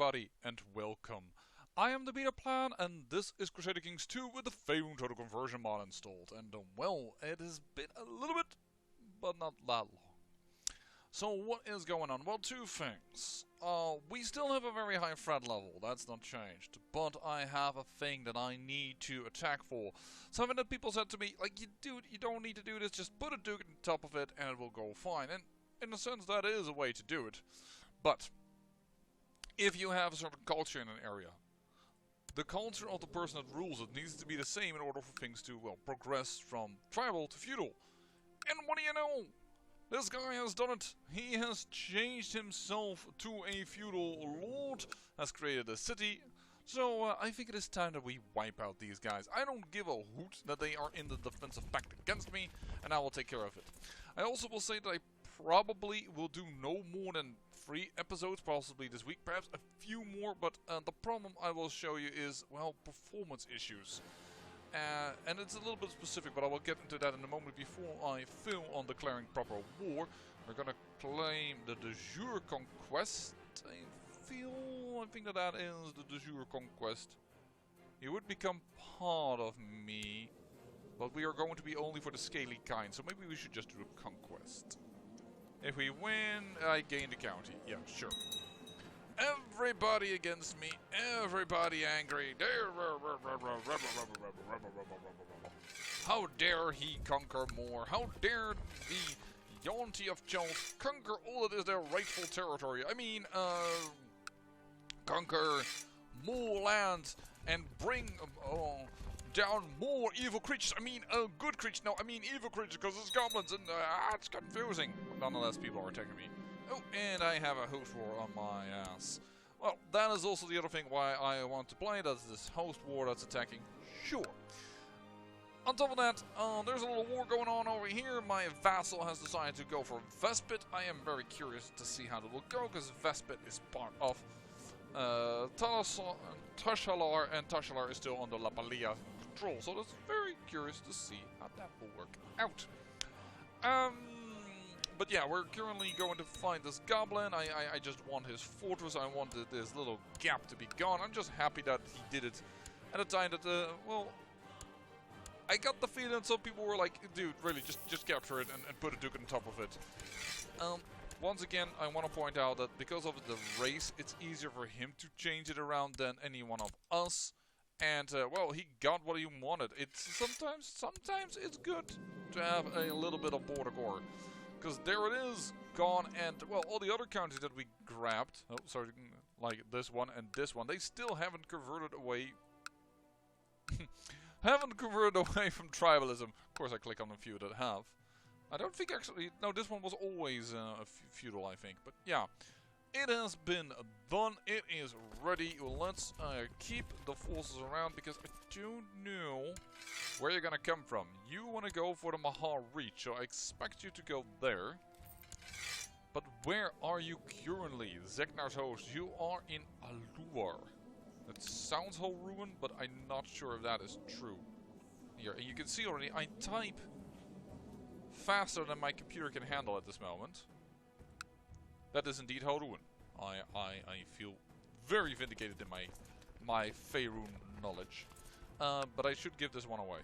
everybody, and welcome. I am the Beta Plan, and this is Crusader Kings 2 with the Faerûn Total Conversion mod installed. And well, it has been a little bit, but not that long. So what is going on? Well, two things. We still have a very high threat level, that's not changed. But I have a thing that I need to attack for. Something that people said to me, like, dude, you don't need to do this, just put a duke on top of it and it will go fine. And in a sense, that is a way to do it. But if you have a certain culture in an area, the culture of the person that rules it needs to be the same in order for things to, well, progress from tribal to feudal. And what do you know? This guy has done it. He has changed himself to a feudal lord, has created a city. So I think it is time that we wipe out these guys. I don't give a hoot that they are in the defensive pact against me, and I will take care of it. I also will say that I probably will do no more than 3 episodes, possibly this week, perhaps a few more, but the problem I will show you is, well, performance issues. And it's a little bit specific, but I will get into that in a moment. Before I film on declaring proper war, we're gonna claim the de jure conquest. I think that is the de jure conquest. He would become part of me, but we are going to be only for the scaly kind, so maybe we should just do a conquest. If we win, I gain the county. Yeah, sure. Everybody against me, everybody angry. How dare he conquer more? How dare the Yuan-Ti of Chult conquer all that is their rightful territory? I mean, conquer more lands and bring down more evil creatures. I mean, good creatures. No, I mean evil creatures because it's goblins and it's confusing. But nonetheless, people are attacking me. Oh, and I have a host war on my ass. Well, that is also the other thing why I want to play. That's this host war that's attacking. Sure. On top of that, there's a little war going on over here. My vassal has decided to go for Vespit. I am very curious to see how that will go, because Vespit is part of Tashalar, and Tashalar is still under La Palia control. So that's very curious to see how that will work out. But yeah, we're currently going to find this goblin. I just want his fortress. I wanted this little gap to be gone. I'm just happy that he did it at a time that, well, I got the feeling some people were like, dude, really, just capture it and put a duke on top of it. Once again, I want to point out that because of the race, it's easier for him to change it around than any one of us. And, well, he got what he wanted. It's sometimes it's good to have a little bit of border gore. Because there it is, gone, and, well, all the other counties that we grabbed, oh, sorry, like this one and this one, they still haven't converted away, from tribalism. Of course, I click on a few that have. I don't think actually, no, this one was always feudal, I think, but yeah. It has been done, it is ready. Let's keep the forces around, because I don't know where you're gonna come from. You want to go for the Mahar Reach, so I expect you to go there. But where are you currently? Zegnar's host, you are in Aluar. That sounds whole ruin, but I'm not sure if that is true. Here, and you can see already, I type faster than my computer can handle at this moment. That is indeed Faerûn. I feel very vindicated in my Faerûn knowledge. But I should give this one away.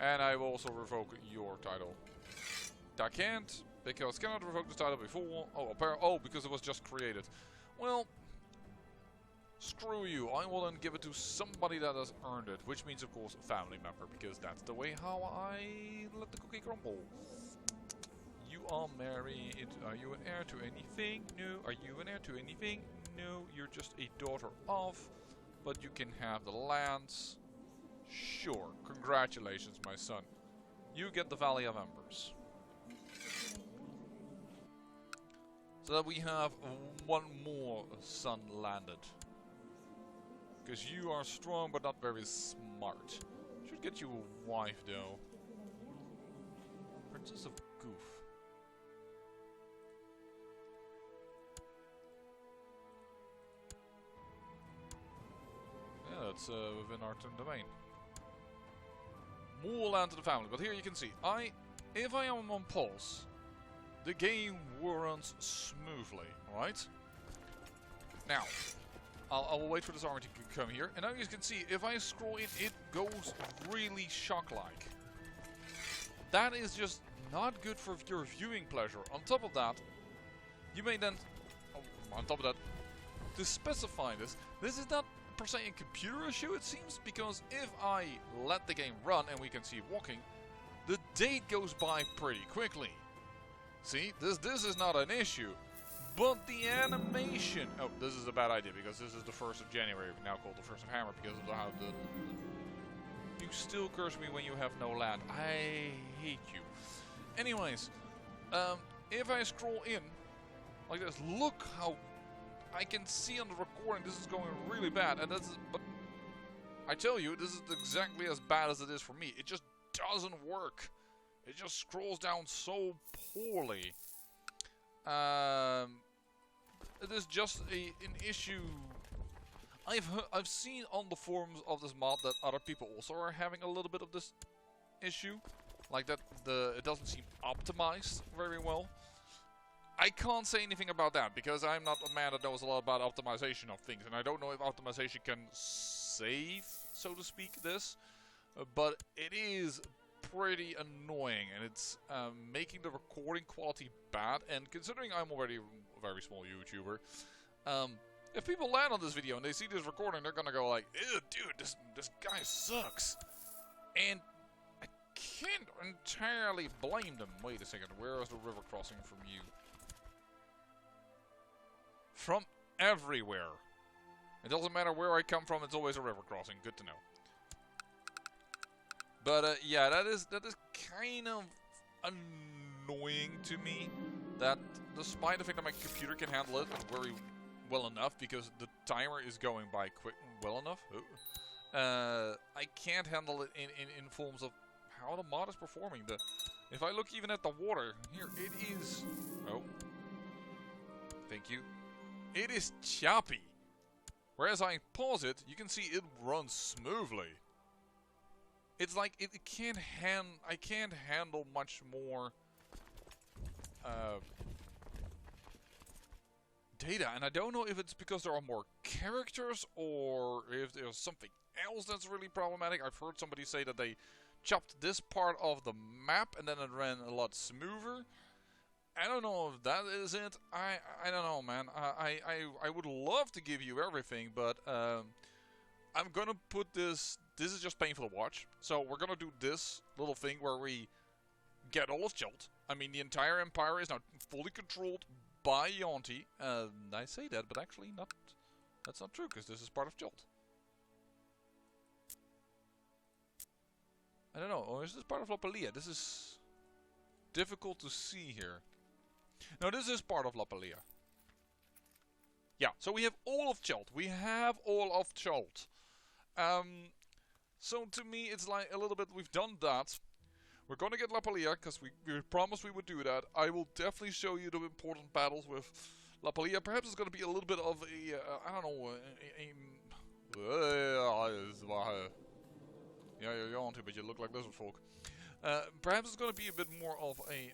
And I will also revoke your title. I can't, because cannot revoke the title before. Oh, because it was just created. Well, screw you. I will then give it to somebody that has earned it. Which means, of course, a family member, because that's the way how I let the cookie crumble. You are married. Are you an heir to anything? No. Are you an heir to anything? No. You're just a daughter of. But you can have the lands. Sure. Congratulations, my son. You get the Valley of Embers. So that we have one more son landed. Because you are strong but not very smart. Should get you a wife though. Princess of Goof. Yeah, that's within our domain. More land to the family, but here you can see, if I am on pulse, the game runs smoothly, alright? Now, I will wait for this army to come here. And now you can see, if I scroll in, it goes really shock-like. That is just not good for your viewing pleasure. On top of that, you may then... Oh, on top of that, to specify this is not per se a computer issue, it seems. Because if I let the game run and we can see walking, the date goes by pretty quickly. See, this is not an issue. But the animation... Oh, this is a bad idea, because this is the 1st of January, now called the 1st of Hammer, because of how the... You still curse me when you have no land. I hate you. Anyways, if I scroll in, like this, look how I can see on the recording this is going really bad. And that's... But I tell you, this is exactly as bad as it is for me. It just doesn't work. It just scrolls down so poorly. It is just an issue. I've seen on the forums of this mod that other people also are having a little bit of this issue, like that it doesn't seem optimized very well. I can't say anything about that because I'm not a man that knows a lot about optimization of things, and I don't know if optimization can save, so to speak, this. But it is pretty annoying, and it's making the recording quality bad. And considering I'm already a very small YouTuber, if people land on this video and they see this recording, they're gonna go like, "Ew, dude, this guy sucks," and I can't entirely blame them. Wait a second, where is the river crossing from you? From everywhere. It doesn't matter where I come from; it's always a river crossing. Good to know. But yeah, that is kind of annoying to me. That despite the fact that my computer can handle it very well enough, because the timer is going by well enough, I can't handle it in forms of how the mod is performing. If I look even at the water here, it is... Oh, thank you. It is choppy. Whereas I pause it, you can see it runs smoothly. It's like I can't handle much more data, and I don't know if it's because there are more characters or if there's something else that's really problematic. I've heard somebody say that they chopped this part of the map and then it ran a lot smoother. I don't know if that is it. I don't know, man. I would love to give you everything, but I'm gonna put this... This is just painful to watch. So we're gonna do this little thing where we get all of Chult. I mean, the entire empire is now fully controlled by Yuan-Ti. I say that, but actually not. That's not true, because this is part of Chult. I don't know. Or is this part of Lapalea? This is difficult to see here. No, this is part of Lapalea. Yeah, so we have all of Chult. We have all of Chult. So to me, it's like a little bit, we've done that. We're gonna get Lapalea, because we promised we would do that. I will definitely show you the important battles with Lapalea. Perhaps it's gonna be a little bit of a, I don't know, yeah, you're Yuan-Ti, but you look like lizard folk. Perhaps it's gonna be a bit more of a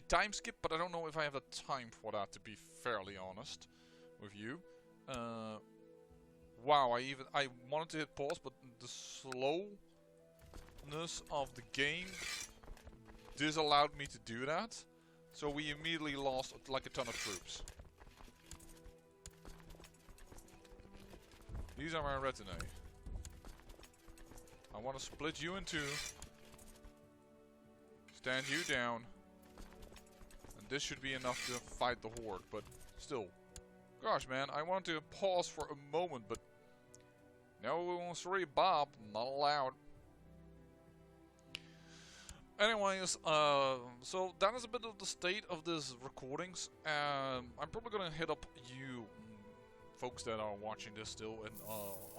time skip, but I don't know if I have the time for that, to be fairly honest with you. Wow, I wanted to hit pause, but the slowness of the game disallowed me to do that. So we immediately lost like a ton of troops. These are my retinue. I want to split you in two. Stand you down. And this should be enough to fight the horde, but still. Gosh, man, I want to pause for a moment, but... No, sorry, Bob, not allowed. Anyways, so that is a bit of the state of this recordings. I'm probably gonna hit up you folks that are watching this still, and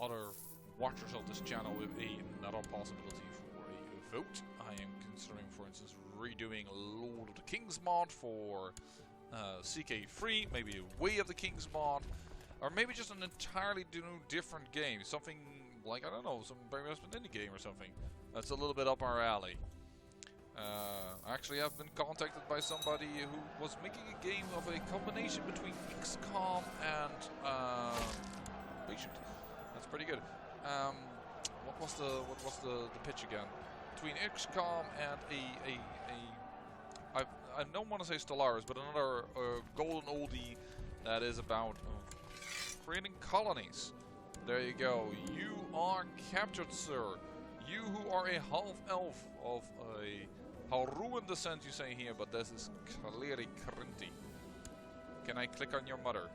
other watchers of this channel with another possibility for a vote. I am considering, for instance, redoing Lord of the Kings mod for CK3, maybe a Way of the Kings mod. Or maybe just an entirely new, different game. Something like, I don't know, some very indie game or something. That's a little bit up our alley. Actually, I've been contacted by somebody who was making a game of a combination between XCOM and Patient. That's pretty good. What was the pitch again? Between XCOM and I don't want to say Stellaris, but another golden oldie that is about creating colonies. There you go. You are captured, sir. You who are a half-elf of a Faerûn descent, you say here, but this is clearly Crinty. Can I click on your mother?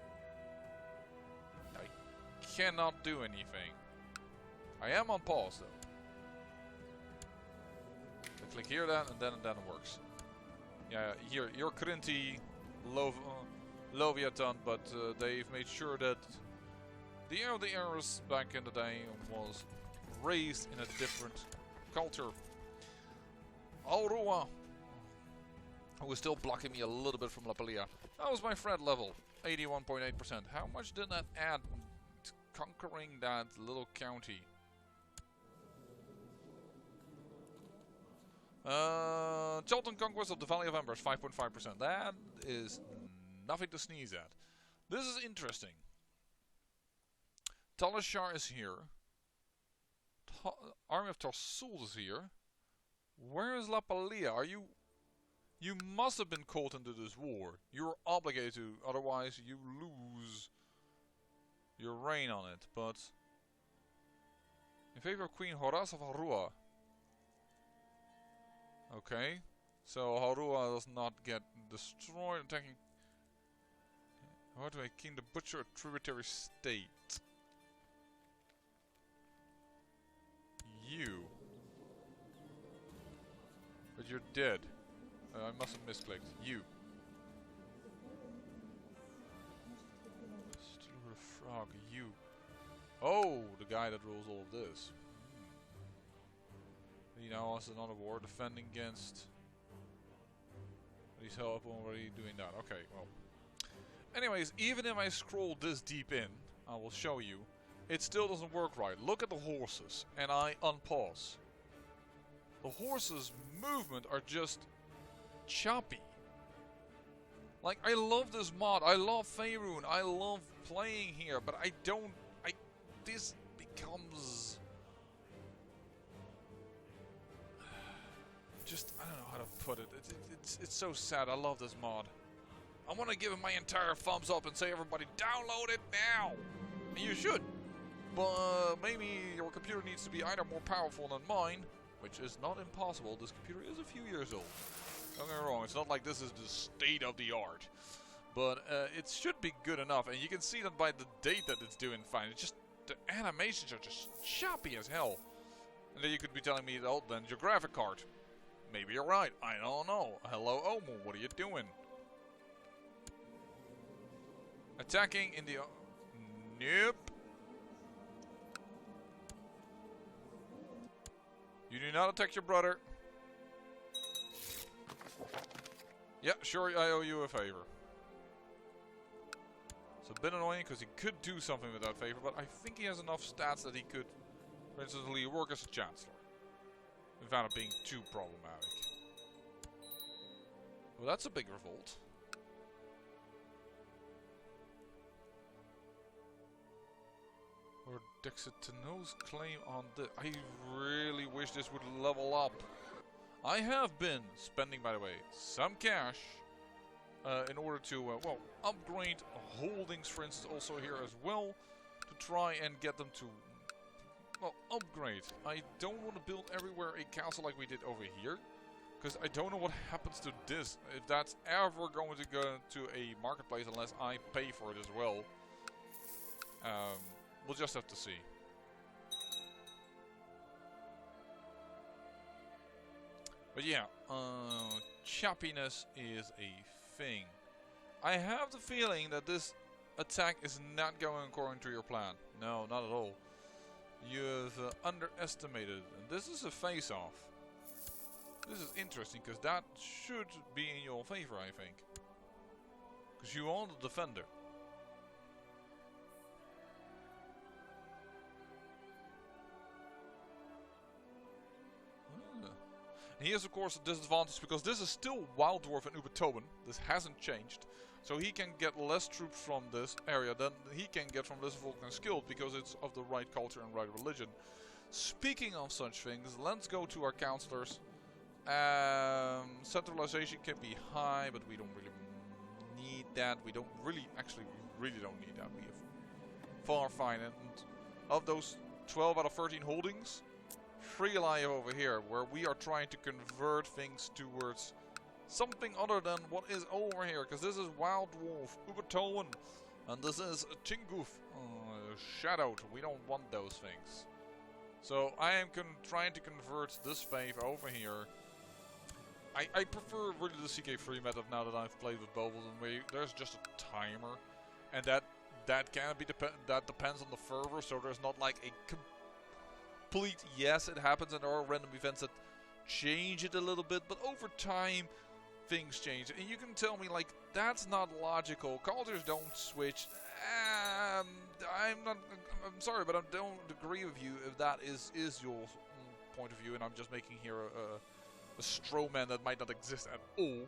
I cannot do anything. I am on pause, though. I click here then, and then it works. Yeah, here, you're Crinty, Loviaton, but they've made sure that the Eris back in the day was raised in a different culture. Aurora, who is still blocking me a little bit from Lapalia. That was my threat level, 81.8%. How much did that add to conquering that little county? Chult and Conquest of the Valley of Embers, 5.5%. That is nothing to sneeze at. This is interesting. Talishar is here. Army of Tarsul is here. Where is Lapalia? Are you... You must have been caught into this war. You're obligated to, otherwise you lose your reign on it. But in favor of Queen Horas of Harua. Okay. So Harua does not get destroyed. Attacking... How do I King the Butcher, a tributary state? You. But you're dead. I must have misclicked. You. Still a frog. You. Oh, the guy that rules all of this. He now has another war defending against. He's help already doing that. Okay, well. Anyways, even if I scroll this deep in, I will show you, it still doesn't work right. Look at the horses, and I unpause. The horses' movement are just choppy. Like, I love this mod, I love Faerûn, I love playing here, but I don't... This becomes... Just, I don't know how to put it. It's so sad, I love this mod. I want to give it my entire thumbs up and say, everybody, download it now! And you should. But maybe your computer needs to be either more powerful than mine, which is not impossible. This computer is a few years old. Don't get me wrong, it's not like this is the state of the art. But it should be good enough, and you can see that by the date that it's doing fine. It's just, the animations are just choppy as hell. And then you could be telling me, oh, then your graphic card. Maybe you're right, I don't know. Hello, Omu, what are you doing? Attacking in the... Nope. You do not attack your brother. Yeah, sure, I owe you a favor. It's a bit annoying because he could do something with that favor, but I think he has enough stats that he could, for instance, work as a chancellor. Without it being too problematic. Well, that's a big revolt. Or Dexitano's claim on the... I really wish this would level up. I have been spending, by the way, some cash in order to, well, upgrade holdings, for instance, also here as well, to try and get them to, well, upgrade. I don't want to build everywhere a castle like we did over here, because I don't know what happens to this, if that's ever going to go to a marketplace unless I pay for it as well. We'll just have to see. But yeah, choppiness is a thing. I have the feeling that this attack is not going according to your plan. No, not at all. You've underestimated. And this is a face-off. This is interesting, because that should be in your favor, I think. Because you are the defender. He has of course a disadvantage because this is still Wild Dwarf and Ubertoben. This hasn't changed. So he can get less troops from this area than he can get from Lizardfolk and Skilled because it's of the right culture and right religion. Speaking of such things, let's go to our counselors. Centralization can be high, but we don't really need that. We don't really, actually, we really don't need that. We have far fine. And of those 12 out of 13 holdings, 3 lie over here, where we are trying to convert things towards something other than what is over here. Because this is Wild Dwarf, Ubertonen, and this is Chingoof, Shadowed. We don't want those things. So I am trying to convert this faith over here. I prefer really the CK3 method now that I've played with both of them. There's just a timer, and that can be that depends on the fervor. So there's not like a complete yes, it happens, and there are random events that change it a little bit. But over time, things change, and you can tell me like that's not logical. Cultures don't switch. I'm sorry, but I don't agree with you if that is your point of view, and I'm just making here a straw man that might not exist at all.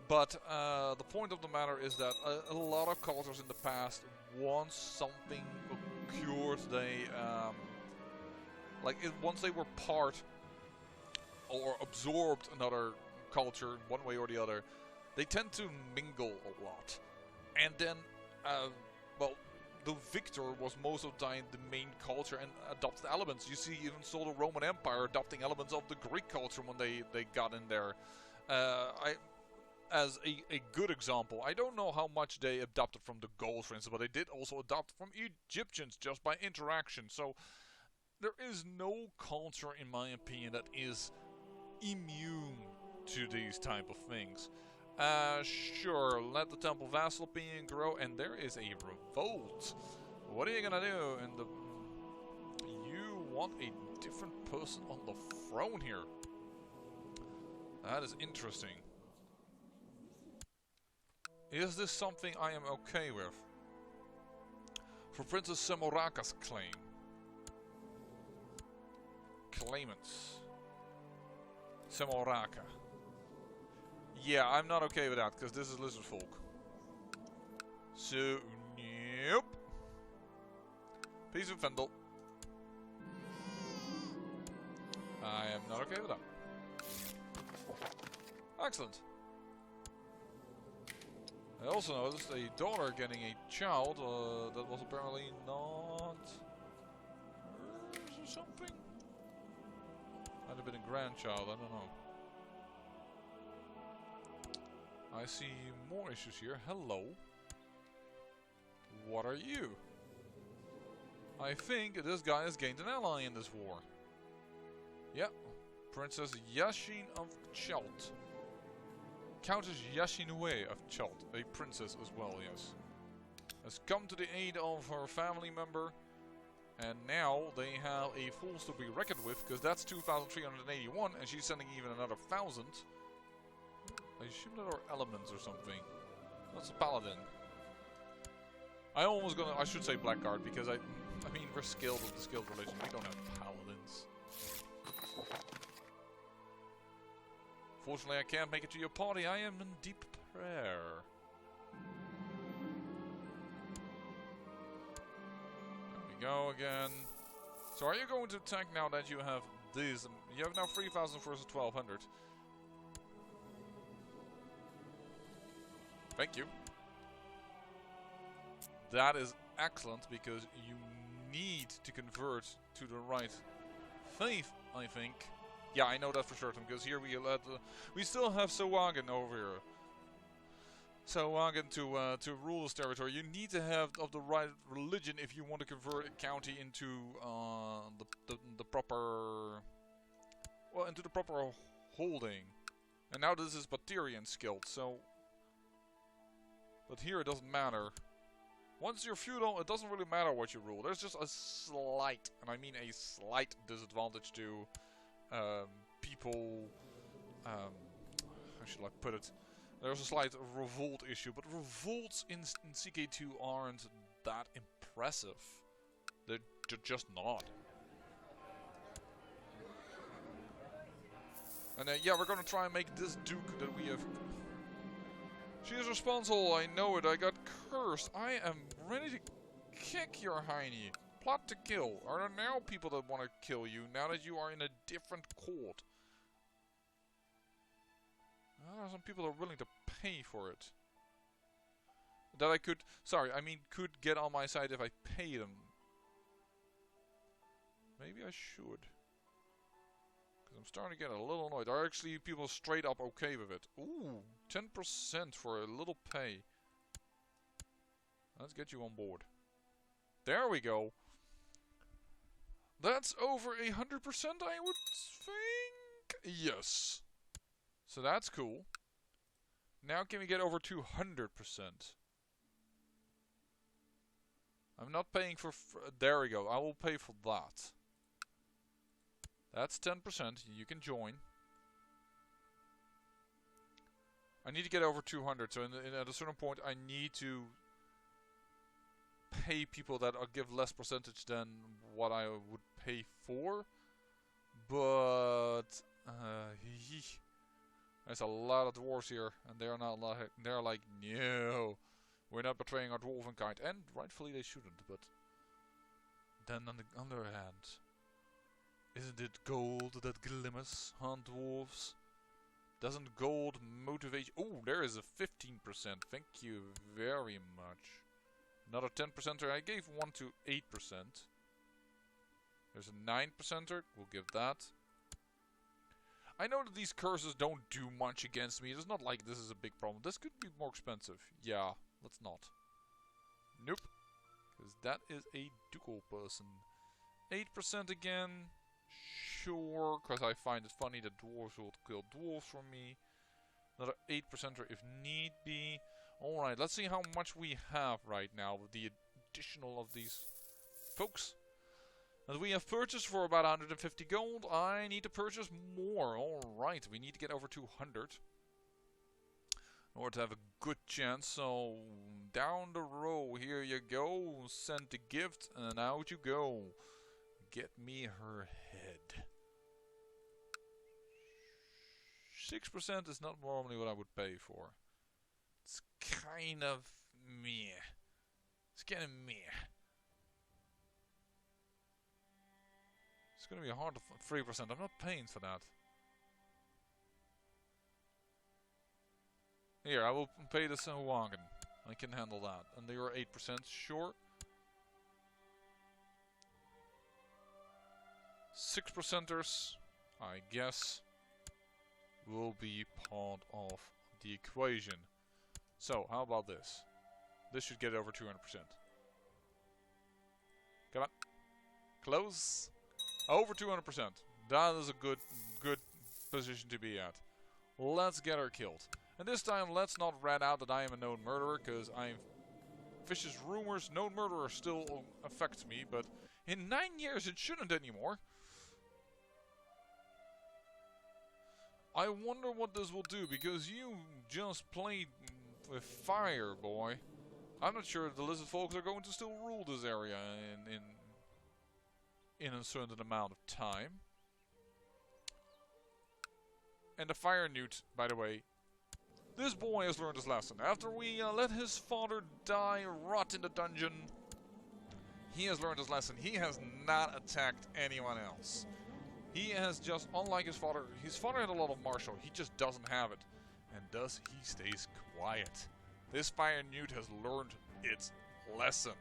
But the point of the matter is that a lot of cultures in the past, once something occurred, they once they were part or absorbed another culture one way or the other, they tend to mingle a lot. And then, well, the victor was most of the time the main culture and adopted elements. You see, even saw the Roman Empire adopting elements of the Greek culture when they got in there. As a good example, I don't know how much they adopted from the Gauls, for instance, but they did also adopt from Egyptians just by interaction. So there is no culture, in my opinion, that is immune to these type of things. Sure, let the temple vassal opinion grow, and there is a revolt. What are you gonna do? You want a different person on the throne here. That is interesting. Is this something I am okay with? For Princess Semoraka's claim. Claimants. Semoraka. Yeah, I'm not okay with that, because this is lizard folk. So, nope. Peace of Fendel. I am not okay with that. Excellent. I also noticed a daughter getting a child that was apparently not hers or something. Might have been a grandchild, I don't know. I see more issues here. Hello. What are you? I think this guy has gained an ally in this war. Yep. Princess Yashin of Chult. Countess Yashinue of Chult. A princess as well, yes. Has come to the aid of her family member. And now they have a force to be reckoned with, because that's 2,381 and she's sending even another 1,000. I assume that are elements or something. That's a paladin. I should say blackguard, because I mean we're skilled with the skilled religion. We don't have paladins. Fortunately, I can't make it to your party. I am in deep prayer. There we go again. So are you going to attack now that you have these? You have now 3,000 versus 1,200. Thank you. That is excellent, because you need to convert to the right faith, I think. Yeah, I know that for certain, because here we still have Sahuagin over here. Sahuagin to rule this territory. You need to have of the right religion if you want to convert a county into the proper, well, into the proper holding. And now this is Batarian skilled, so. But here it doesn't matter. Once you're feudal, it doesn't really matter what you rule. There's just a slight, and I mean a slight disadvantage to people. How should I put it? There's a slight revolt issue, but revolts in CK2 aren't that impressive. They're just not. And yeah, we're gonna try and make this Duke that we have... She is responsible, I know it, I got cursed. I am ready to kick your hiney. Plot to kill. Are there now people that want to kill you now that you are in a different court? There are some people that are willing to pay for it. That I could... Sorry, I mean could get on my side if I pay them. Maybe I should. Because I'm starting to get a little annoyed. Are actually people straight up okay with it? Ooh, 10% for a little pay. Let's get you on board. There we go. That's over 100%, I would think. Yes. So that's cool. Now can we get over 200%? I'm not paying for... there we go. I will pay for that. That's 10%. You can join. I need to get over 200. So at a certain point I need to pay people that give less percentage than what I would pay for. But... there's a lot of dwarves here. And they're not like... They're like, no. We're not betraying our dwarven kind. And rightfully they shouldn't. But... then on the other hand... Isn't it gold that glimmers, huh, dwarves? Doesn't gold motivate you? Oh, there is a 15%. Thank you very much. Another 10%er. I gave one to 8%. There's a 9%er. We'll give that. I know that these curses don't do much against me. It's not like this is a big problem. This could be more expensive. Yeah, let's not. Nope. Because that is a ducal person. 8% again. Sure, because I find it funny that dwarves will kill dwarves for me. Another 8%er if need be. Alright, let's see how much we have right now with the additional of these folks. And we have purchased for about 150 gold. I need to purchase more. Alright, we need to get over 200. In order to have a good chance. So, down the row, here you go. Send the gift, and out you go. Get me her head. 6% is not normally what I would pay for. It's kind of meh. It's kind of meh. It's going to be hard to 3%. I'm not paying for that. Here, I will pay this in Wagon. I can handle that. And they are 8%, sure. 6%ers, I guess, will be part of the equation. So, how about this? This should get over 200%. Come on. Close. Over 200%. That is a good position to be at. Let's get her killed. And this time, let's not rat out that I am a known murderer, because I'm... vicious rumors, known murderer still affects me, but in 9 years it shouldn't anymore. I wonder what this will do, because you just played with fire, boy. I'm not sure if the lizard folks are going to still rule this area in a certain amount of time. And the fire newt, by the way, this boy has learned his lesson. After we let his father die, rot in the dungeon, he has learned his lesson. He has not attacked anyone else. He has just, unlike his father had a lot of martial. He just doesn't have it. And thus he stays quiet. This fire newt has learned its lesson.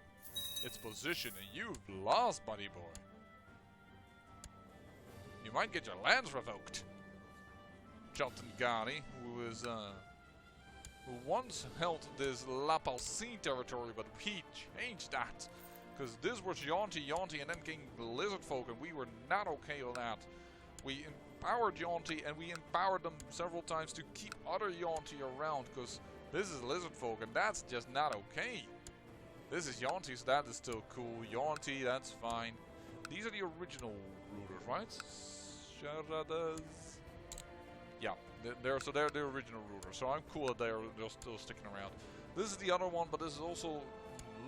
Its position, and you've lost, buddy boy. You might get your lands revoked. Chult and Gani, who once held this La Palsine territory, but we changed that. Because this was Yuan-Ti, and then came the lizard folk, and we were not okay with that. We empowered Yuan-Ti, and we empowered them several times to keep other Yuan-Ti around, because this is lizard folk, and that's just not okay. This is Yuan-Ti, so that is still cool. Yuan-Ti, that's fine. These are the original rulers, right? Sharadas. Yeah, they're the original rulers, so I'm cool that they're still sticking around. This is the other one, but this is also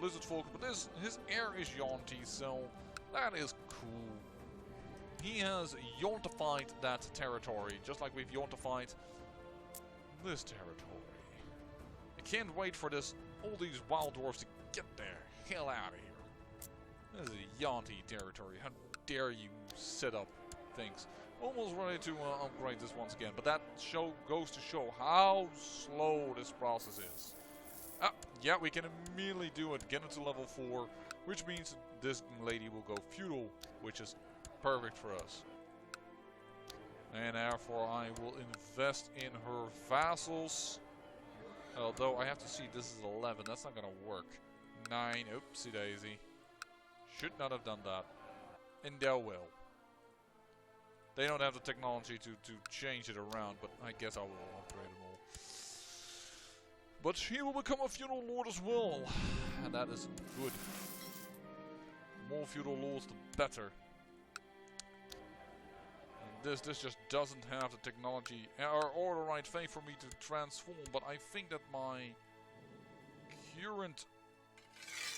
lizard folk, but his heir is Yuan-Ti, so that is cool. he has Yuan-Tified that territory, just like we've Yuan-Tified this territory. I can't wait for all these wild dwarves to get the hell out of here. This is Yuan-Ti territory. How dare you set up things? Almost ready to upgrade this once again, but that goes to show how slow this process is. Yeah, we can immediately do it, get into level 4, which means this lady will go feudal, which is perfect for us. And therefore I will invest in her vassals. Although I have to see, this is 11, that's not gonna work. 9, oopsie daisy. Should not have done that. And they will. They don't have the technology to change it around, but I guess I will upgrade them all. But he will become a feudal lord as well. And that is good. The more feudal lords, the better. And this just doesn't have the technology or the right faith for me to transform. But I think that my current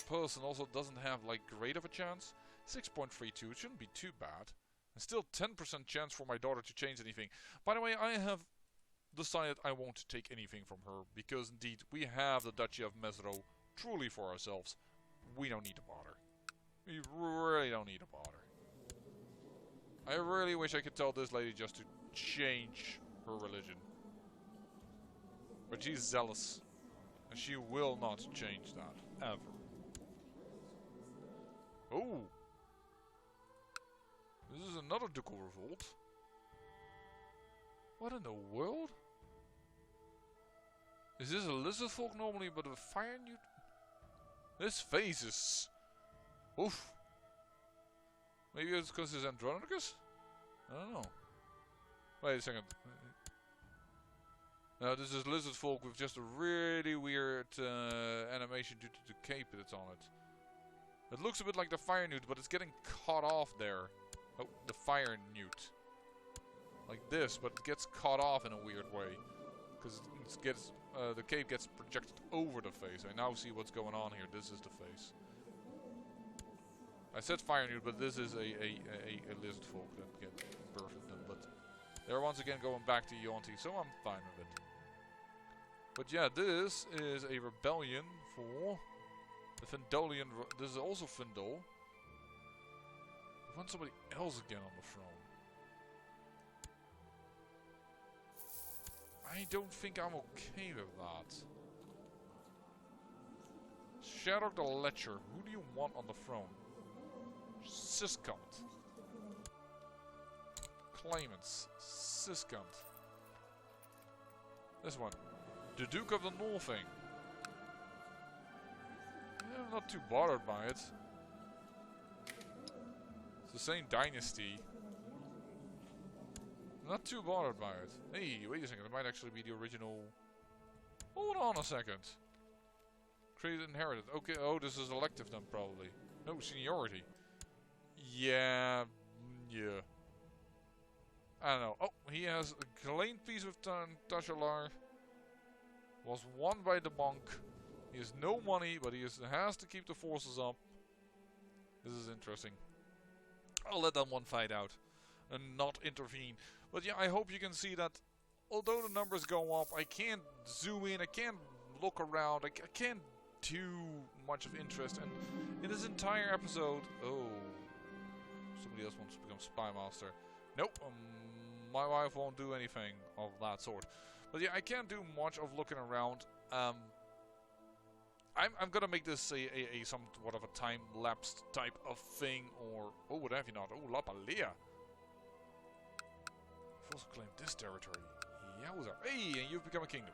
person also doesn't have like great of a chance. 6.32, it shouldn't be too bad. And still 10% chance for my daughter to change anything. By the way, I have decided I won't take anything from her, because indeed we have the Duchy of Mesro truly for ourselves. We don't need to bother. We really don't need to bother. I really wish I could tell this lady just to change her religion. But she's zealous. And she will not change that, ever. Oh! This is another ducal revolt. What in the world? Is this a lizard folk normally, but a fire newt? This face is... Oof. Maybe it's because it's Andronicus? I don't know. Wait a second. No, this is lizard folk with just a really weird animation due to the cape that's on it. It looks a bit like the fire newt, but it's getting caught off there. Oh, the fire newt. Like this, but it gets caught off in a weird way. Because the cape gets projected over the face. I now see what's going on here. This is the face. I said fire newt, but this is a lizard folk that get birthed in them. But they're once again going back to Yuan-Ti, so I'm fine with it. But yeah, this is a rebellion for the Findolian. This is also Findol. I want somebody else again on the throne. I don't think I'm okay with that. Shadow the Lecher. Who do you want on the throne? Siskant. Claimants. Siskant. This one. The Duke of the Northing. Yeah, I'm not too bothered by it. It's the same dynasty. Not too bothered by it. Hey, wait a second. It might actually be the original. Hold on a second. Created inherited. Okay. Oh, this is elective then probably. No seniority. Yeah. Yeah. I don't know. Oh, he has a claimed peace with Tashalar. Was won by the monk. He has no money, but he has to keep the forces up. This is interesting. I'll let that one fight out and not intervene. But yeah, I hope you can see that although the numbers go up, I can't zoom in, I can't look around, I can't do much of interest. And in this entire episode... Oh, somebody else wants to become Spy Master. Nope, my wife won't do anything of that sort. But yeah, I can't do much of looking around. I'm gonna make this a somewhat of a time-lapsed type of thing, or... Oh, what have you not? Oh, La Palea! I've also claimed this territory. Yowza. Hey, and you've become a kingdom.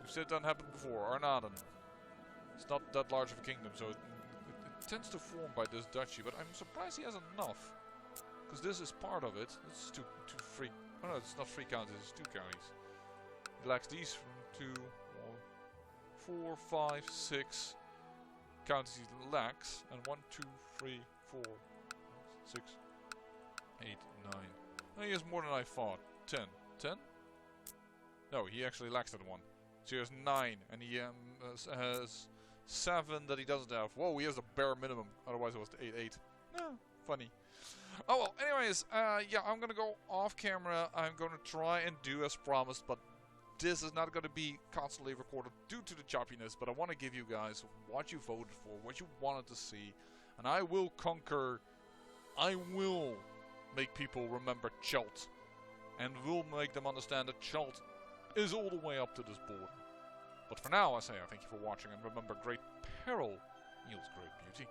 You've said that happened before. Arnaden. It's not that large of a kingdom, so it tends to form by this duchy, but I'm surprised he has enough. Because this is part of it. It's two free... Oh no, it's not 3 counties, it's 2 counties. He lacks these from 2, 4, 5, 6 counties he lacks. And 1, 2, 3, 4, 6, 8, 9. No, he has more than I thought. 10. 10? No, he actually lacks that one. So he has 9, and he has 7 that he doesn't have. Whoa, he has the bare minimum. Otherwise it was 8, 8. No, funny. Oh well, anyways, yeah, I'm gonna go off camera. I'm gonna try and do as promised, but this is not gonna be constantly recorded due to the choppiness, but I want to give you guys what you voted for, what you wanted to see, and I will make people remember Chult, and will make them understand that Chult is all the way up to this border. But for now, I say I thank you for watching, and remember, great peril yields great beauty.